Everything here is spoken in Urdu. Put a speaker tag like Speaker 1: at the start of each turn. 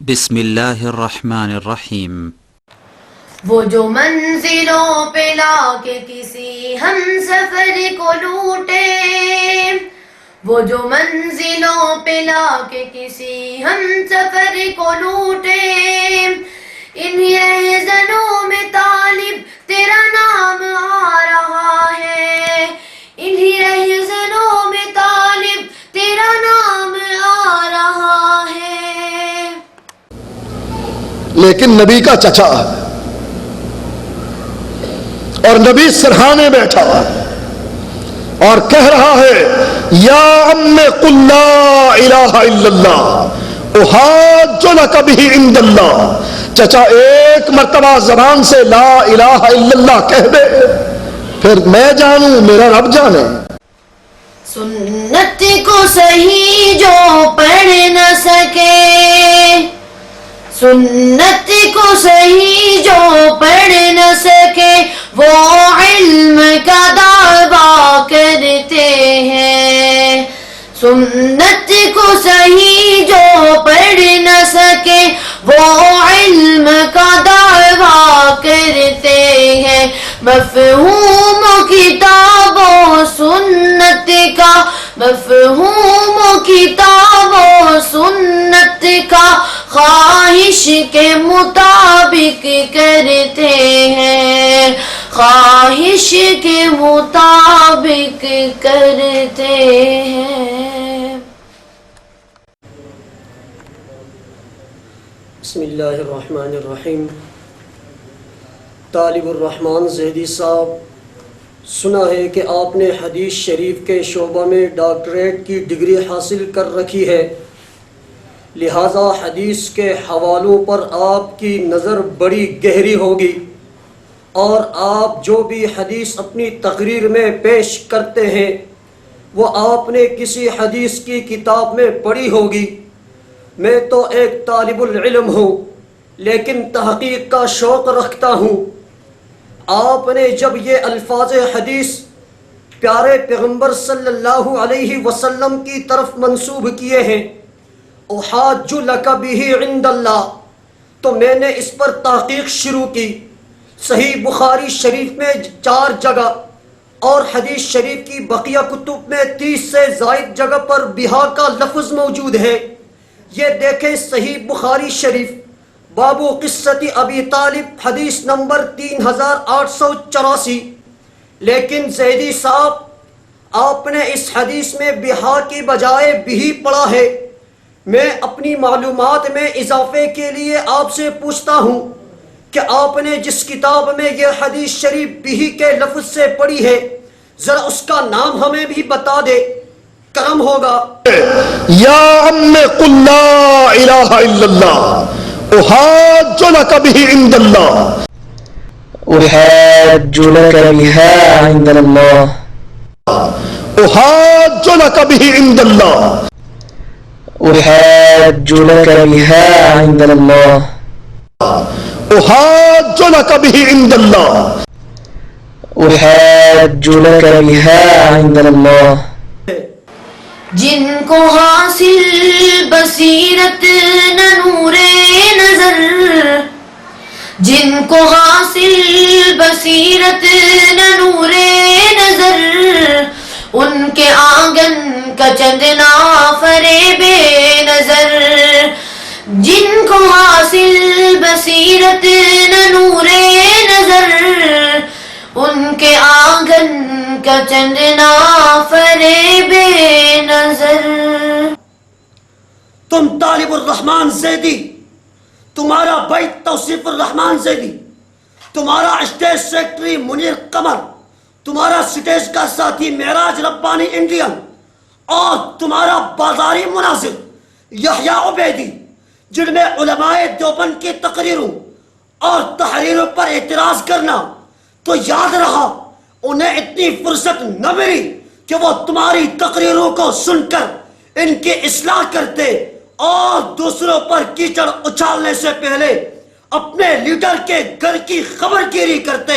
Speaker 1: بسم اللہ الرحمن الرحیم۔
Speaker 2: وہ جو منزلوں پہ لا کے کسی ہم سفر کو لوٹے، وہ جو منزلوں پہ لا کے کسی ہم سفر کو لوٹے، انہی رہزنوں میں طالب تیرا نام آ رہا ہے، انہی رہزنوں میں طالب تیرا نام آ رہا ہے۔
Speaker 3: لیکن نبی کا چچا ہے اور نبی سرہانے بیٹھا ہے اور کہہ رہا ہے یا ام قل لا الہ الا اللہ احاج لک بہ عند اللہ۔ چچا ایک مرتبہ زبان سے لا الہ الا اللہ کہہ دے، پھر میں جانوں میرا رب جانے۔
Speaker 2: سنت کو صحیح جو پڑھ نہ سکے، سنت کو صحیح جو پڑھ نہ سکے، وہ علم کا دعویٰ کرتے ہیں۔ سنت کو صحیح جو پڑھ نہ سکے، وہ علم کا دعویٰ کرتے ہیں۔ مفہوم کتاب و سنت کا، مفہوم کتاب و سنت کا خواہش کے مطابق کرتے ہیں، خواہش کے مطابق کرتے ہیں۔
Speaker 4: بسم اللہ الرحمن الرحیم۔ طالب الرحمن زیدی صاحب، سنا ہے کہ آپ نے حدیث شریف کے شعبہ میں ڈاکٹریٹ کی ڈگری حاصل کر رکھی ہے، لہٰذا حدیث کے حوالوں پر آپ کی نظر بڑی گہری ہوگی، اور آپ جو بھی حدیث اپنی تقریر میں پیش کرتے ہیں وہ آپ نے کسی حدیث کی کتاب میں پڑھی ہوگی۔ میں تو ایک طالب العلم ہوں لیکن تحقیق کا شوق رکھتا ہوں۔ آپ نے جب یہ الفاظ حدیث پیارے پیغمبر صلی اللہ علیہ وسلم کی طرف منسوب کیے ہیں، احاج لک بہ عند اللہ، تو میں نے اس پر تحقیق شروع کی۔ صحیح بخاری شریف میں 4 جگہ اور حدیث شریف کی بقیہ کتب میں 30 سے زائد جگہ پر بہا کا لفظ موجود ہے۔ یہ دیکھیں صحیح بخاری شریف باب قصۃ ابی طالب حدیث نمبر 3884۔ لیکن زیدی صاحب، آپ نے اس حدیث میں بہا کی بجائے بہی پڑھا ہے۔ میں اپنی معلومات میں اضافے کے لیے آپ سے پوچھتا ہوں کہ آپ نے جس کتاب میں یہ حدیث شریف بہی کے لفظ سے پڑھی ہے، ذرا اس کا نام ہمیں بھی بتا دے، کرم ہوگا۔
Speaker 3: یا ام قل لا الہ الا اللہ احاج لک بہ عند اللہ۔
Speaker 5: احاج لک بہا عند اللہ،
Speaker 3: احاج لک بہ عند اللہ،
Speaker 5: احاج لک بہا عند اللہ،
Speaker 3: احاج لک بہ عند اللہ،
Speaker 5: احاج لک بہا عند اللہ۔
Speaker 2: جن کو حاصل بصیرت نہ نور نظر، جن کو حاصل بصیرت نہ نور نظر، ان کے آنگن کا چندنا فریب نظر۔ جن کو حاصل بصیرت نہ نور نظر، ان کے آنگن کا چندنا فریب نظر۔
Speaker 4: تم طالب الرحمن زیدی، تمہارا بیت توصیف الرحمن زیدی، تمہارا اسٹیج سیکرٹری منیر قمر، تمہارا سٹیج کا ساتھی معراج ربانی انڈین، اور تمہارا بازاری مناظر یحییٰ عبیدی، جن میں علماء دیوبند کی تقریروں اور تحریروں پر اعتراض کرنا، تو یاد رہا انہیں اتنی فرصت نہ ملی کہ وہ تمہاری تقریروں کو سن کر ان کی اصلاح کرتے اور دوسروں پر کیچڑ اچھالنے سے پہلے اپنے لیڈر کے گھر کی خبر گیری کرتے۔